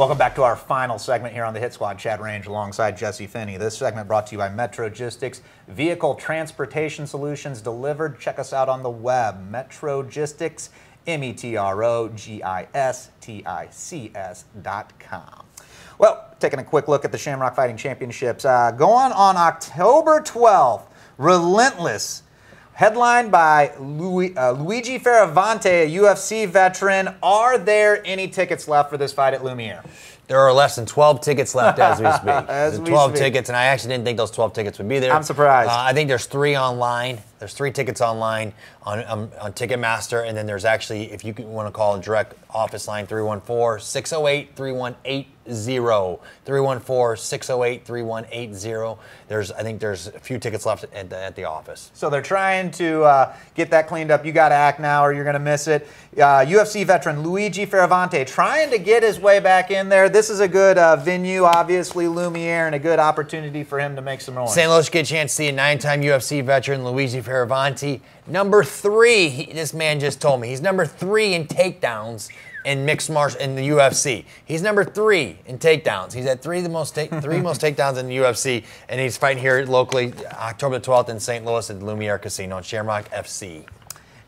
Welcome back to our final segment here on the Hit Squad. Chad Range alongside Jesse Finney. This segment brought to you by Metrogistics, vehicle transportation solutions delivered. Check us out on the web, Metrogistics, Metrogistics.com. Well, taking a quick look at the Shamrock Fighting Championships. Going on October 12th, Relentless, headlined by Luigi Fioravante, a UFC veteran. Are there any tickets left for this fight at Lumiere? There are less than 12 tickets left as we speak. There's 12 tickets, and I actually didn't think those 12 tickets would be there. I'm surprised. I think there's 3 online. There's 3 tickets online on Ticketmaster, and then there's actually, if you want to call a direct office line, 314-608-3180. 314-608-3180. I think there's a few tickets left at the office. So they're trying to get that cleaned up. You got to act now or you're going to miss it. UFC veteran Luigi Fioravante trying to get his way back in there. This is a good venue, obviously, Lumiere, and a good opportunity for him to make some noise. St. Louis, get a chance to see a 9-time UFC veteran, Luigi Fioravante. Number 3, this man just told me, he's number 3 in takedowns in mixed martial in the UFC. He's number 3 in takedowns. He's at 3 most takedowns in the UFC, and he's fighting here locally October the 12th in St. Louis at Lumiere Casino in Shamrock FC.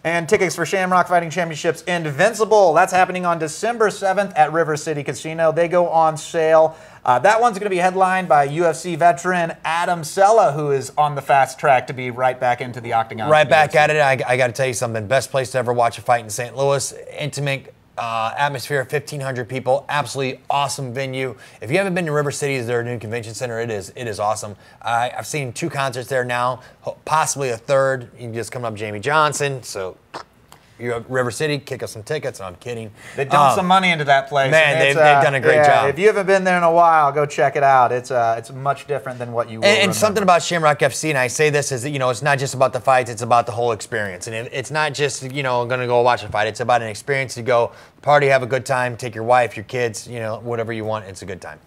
And tickets for Shamrock Fighting Championships Invincible. That's happening on December 7th at River City Casino. They go on sale. That one's going to be headlined by UFC veteran Adam Sella, who is on the fast track to be right back into the octagon. Right back at it. I got to tell you something. Best place to ever watch a fight in St. Louis. Intimate atmosphere, 1,500 people, absolutely awesome venue. If you haven't been to River City, their new convention center, it is awesome. I've seen 2 concerts there now, possibly a third. You can just come up Jamie Johnson. So you're at River City, kick us some tickets. No, I'm kidding. They dumped some money into that place. Man, they've done a great job. If you haven't been there in a while, go check it out. It's much different than what you will remember. Something about Shamrock FC, and I say this, is that, it's not just about the fights, it's about the whole experience. And it's not just, going to go watch a fight. It's about an experience to go party, have a good time, take your wife, your kids, whatever you want. It's a good time.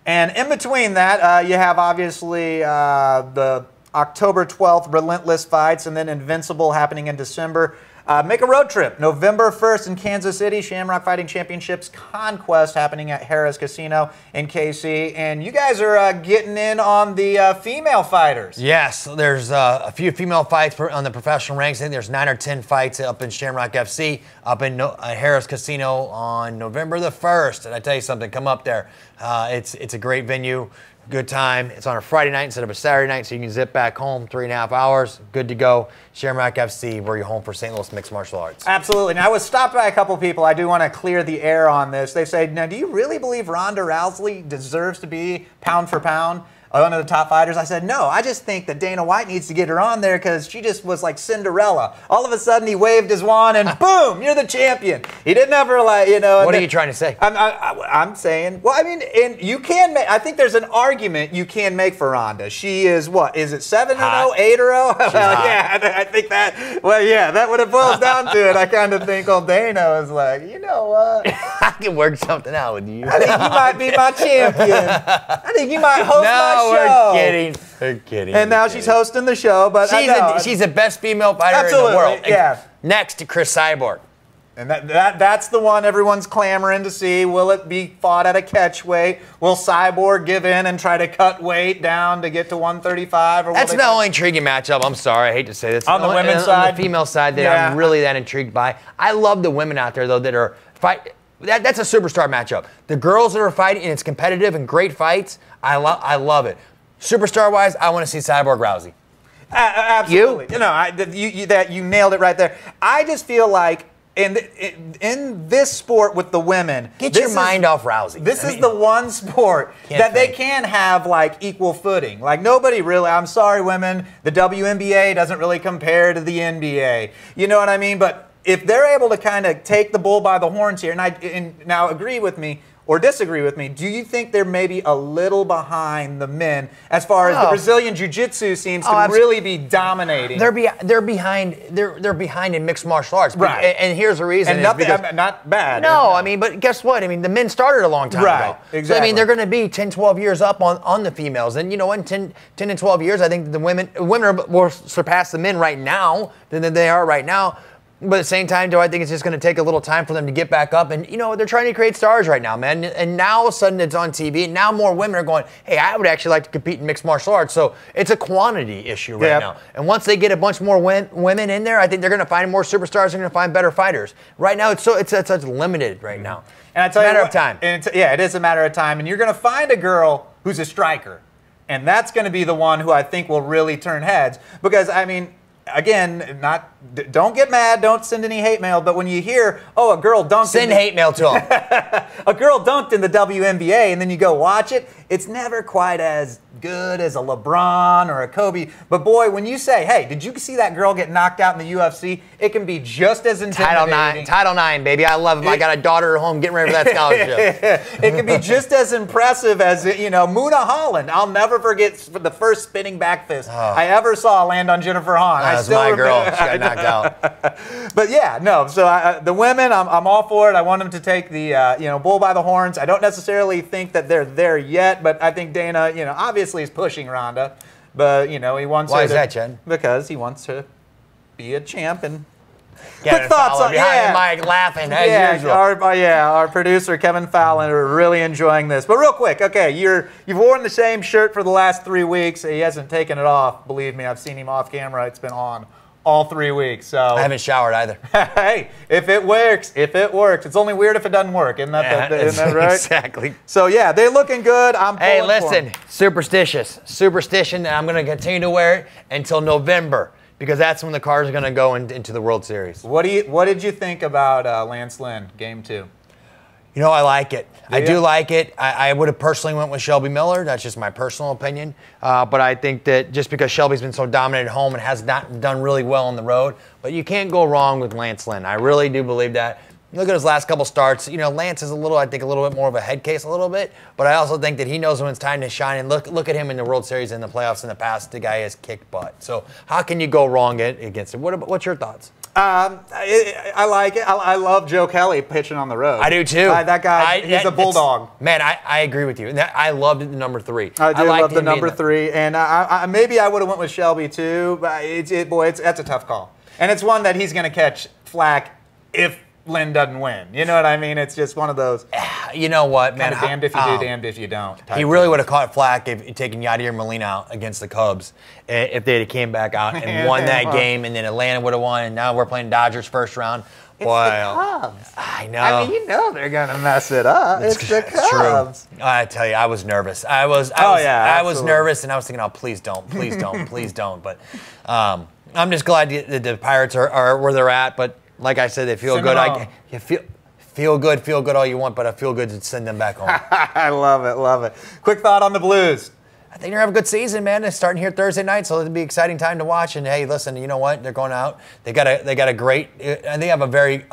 And in between that, you have obviously the October 12th Relentless fights, and then Invincible happening in December. Make a road trip. November 1st in Kansas City, Shamrock Fighting Championships Conquest happening at Harrah's Casino in KC. And you guys are getting in on the female fighters. Yes, there's a few female fights on the professional ranks. I think there's 9 or 10 fights up in Shamrock FC, up in Harrah's Casino on November the 1st. And I tell you something, come up there. It's a great venue. Good time. It's on a Friday night instead of a Saturday night, so you can zip back home 3.5 hours. Good to go. Shamrock FC, where you're home for St. Louis Mixed Martial Arts. Absolutely. Now, I was stopped by a couple people. I do want to clear the air on this. They say, now, do you really believe Ronda Rousey deserves to be pound for pound one of the top fighters? I said, no, I just think that Dana White needs to get her on there because she just was like Cinderella. All of a sudden, he waved his wand and boom, you're the champion. He didn't ever What are you trying to say? I'm saying, well, I mean, and you can make, I think there's an argument you can make for Ronda. She is what? Is it 7-0, 8-0? Well, yeah, I think that, well, yeah, that what it boils down to it. I kind of think old Dana was like, you know what? I can work something out with you. I think you might be my champion. I think you might host my show. We're kidding. We're kidding. And now she's hosting the show, but she's the best female fighter in the world. Yeah. Next to Chris Cyborg. And that's the one everyone's clamoring to see. Will it be fought at a catch weight? Will Cyborg give in and try to cut weight down to get to 135? Or that's the only intriguing matchup. I'm sorry, I hate to say this. On the women's side? On the female side, that I'm really that intrigued by. I love the women out there, though, that are fight. That's a superstar matchup. The girls that are fighting, and it's competitive and great fights, I love it. Superstar-wise, I want to see Cyborg Rousey. Absolutely. You nailed it right there. I just feel like in this sport with the women, get your mind off Rousey. This is the one sport that they can have like equal footing. Like nobody really, I'm sorry women, the WNBA doesn't really compare to the NBA. You know what I mean? But if they're able to kind of take the bull by the horns here, and now agree with me or disagree with me, do you think they're maybe a little behind the men as far as the Brazilian Jiu-Jitsu seems to really be dominating? They're behind. They're behind in mixed martial arts. Right. And here's the reason. And nothing, not bad. No, I mean, but guess what? I mean, the men started a long time ago. Exactly. So, I mean, they're going to be 10, 12 years up on the females. And, in 10 and 12 years, I think the women will surpass the men right now than they are right now. But at the same time, do I think it's just going to take a little time for them to get back up? And, you know, they're trying to create stars right now, man. And now all of a sudden it's on TV. And now more women are going, hey, I would actually like to compete in mixed martial arts. So it's a quantity issue right now. And once they get a bunch more women in there, I think they're going to find more superstars. They're going to find better fighters. Right now, it's limited right now. And I tell you, it's a matter of time. Yeah, it is a matter of time. And you're going to find a girl who's a striker. And that's going to be the one who I think will really turn heads. Because, I mean, again, don't get mad, don't send any hate mail, but when you hear, oh, a girl dunked Send hate mail to them. a girl dunked in the WNBA, and then you go watch it, it's never quite as good as a LeBron or a Kobe. But boy, when you say, hey, did you see that girl get knocked out in the UFC? It can be just as intimidating. Title IX, baby. I love him. I got a daughter at home getting ready for that scholarship. It can be just as impressive as, you know, Muna Holland. I'll never forget the first spinning back fist I ever saw land on Jennifer Hahn. That's my girl. She got knocked out. But yeah, no. So the women, I'm all for it. I want them to take the, you know, bull by the horns. I don't necessarily think that they're there yet, but I think Dana, you know, obviously is pushing Ronda, but you know he wants. Why is that, Jen? Because he wants to be a champ. And quick thoughts on Mike laughing as usual. Our producer Kevin Fallon are really enjoying this. But real quick, okay, you've worn the same shirt for the last 3 weeks. He hasn't taken it off. Believe me, I've seen him off camera. It's been on all 3 weeks. So I haven't showered either. Hey, if it works, It's only weird if it doesn't work. Isn't that right? Exactly. So yeah, they're looking good. I'm Hey, listen, superstition, and I'm going to continue to wear it until November because that's when the cars are going to go into the World Series. What did you think about Lance Lynn, Game 2? You know, I like it. I do like it. I would have personally went with Shelby Miller. That's just my personal opinion. But I think that just because Shelby's been so dominant at home and has not done really well on the road, but you can't go wrong with Lance Lynn. I really do believe that. You look at his last couple starts. You know, Lance is I think a little bit more of a head case a little bit. But I also think that he knows when it's time to shine. And look at him in the World Series and the playoffs in the past. The guy has kicked butt. So how can you go wrong against him? What's your thoughts? I like it. I love Joe Kelly pitching on the road. I do too. That guy, he's a bulldog. Man, I agree with you. I loved the number 3. I love the number 3, and maybe I would have went with Shelby too. But that's a tough call, and it's one that he's going to catch flack if Lynn doesn't win. You know what I mean? It's just one of those. You know what, man? Damned if you do, damned if you don't. He really would have caught flack if taking Yadier Molina out against the Cubs if they had came back out and won that game, and then Atlanta would have won, and now we're playing Dodgers first round. It's the Cubs. I know. I mean, you know they're gonna mess it up. It's the Cubs. True. I tell you, I was nervous. I was nervous, and I was thinking, oh, please don't, please don't, please don't. But I'm just glad the Pirates are where they're at. But like I said, they feel good. Feel good all you want, but I feel good to send them back home. I love it. Quick thought on the Blues. I think they're having a good season, man. They're starting here Thursday night, so it'll be an exciting time to watch. And hey, listen, you know what? They're going out. They got a great, and they have a very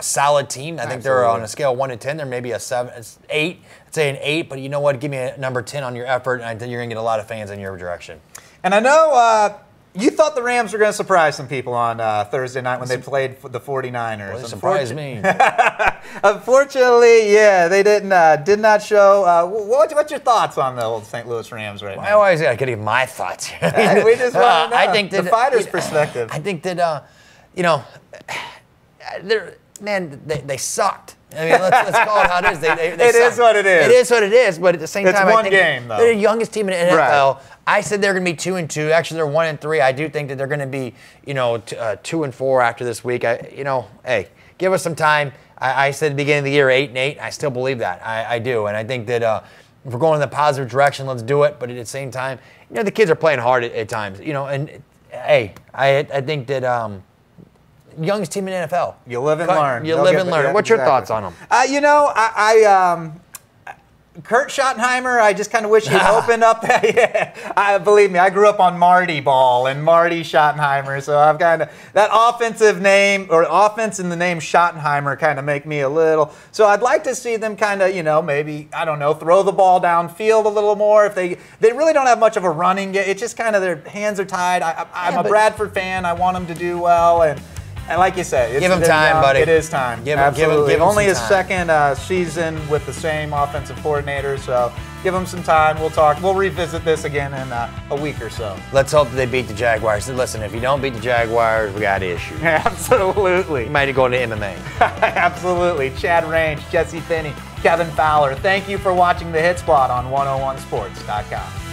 solid team. I think they're on a scale of 1 to 10. They're maybe a 7, 8. I'd say an 8, but you know what? Give me a number 10 on your effort, and I think you're gonna get a lot of fans in your direction. And I know. You thought the Rams were going to surprise some people on Thursday night when they played the 49ers. Well, they surprised me. Unfortunately, yeah, they did not show. What's your thoughts on the old St. Louis Rams right now? I always got to give my thoughts. We just want to know. I think that, the fighter's perspective. I think that, you know, they sucked. I mean, let's call it how it is. It is what it is. It is what it is, but at the same time, I think game, though. They're the youngest team in the NFL. Right. I said they're going to be 2-2. Actually, they're 1-3. I do think that they're going to be, 2-4 after this week. Hey, give us some time. I said at the beginning of the year 8-8. I still believe that. I do, and I think that if we're going in the positive direction, let's do it. But at the same time, the kids are playing hard at times. And hey, I think that. Youngest team in the NFL. You live and learn. You live and learn. Yeah, what's your thoughts on them? Kurt Schottenheimer, I just kind of wish he'd opened up that. Believe me, I grew up on Marty Ball and Marty Schottenheimer, so I've kind of that offensive name or offense in the name Schottenheimer kind of make me a little. So I'd like to see them kind of, maybe throw the ball downfield a little more. If they really don't have much of a running game, it's just kind of their hands are tied. I'm a Bradford fan. I want them to do well and. And like you said, give him time, buddy. It is time. Give Absolutely. him Only his time. second season with the same offensive coordinator, so give him some time. We'll talk. We'll revisit this again in a week or so. Let's hope they beat the Jaguars. Listen, if you don't beat the Jaguars, we got issues. Absolutely. You might go into MMA. Absolutely. Chad Range, Jesse Finney, Kevin Fowler. Thank you for watching The Hit Spot on 101sports.com.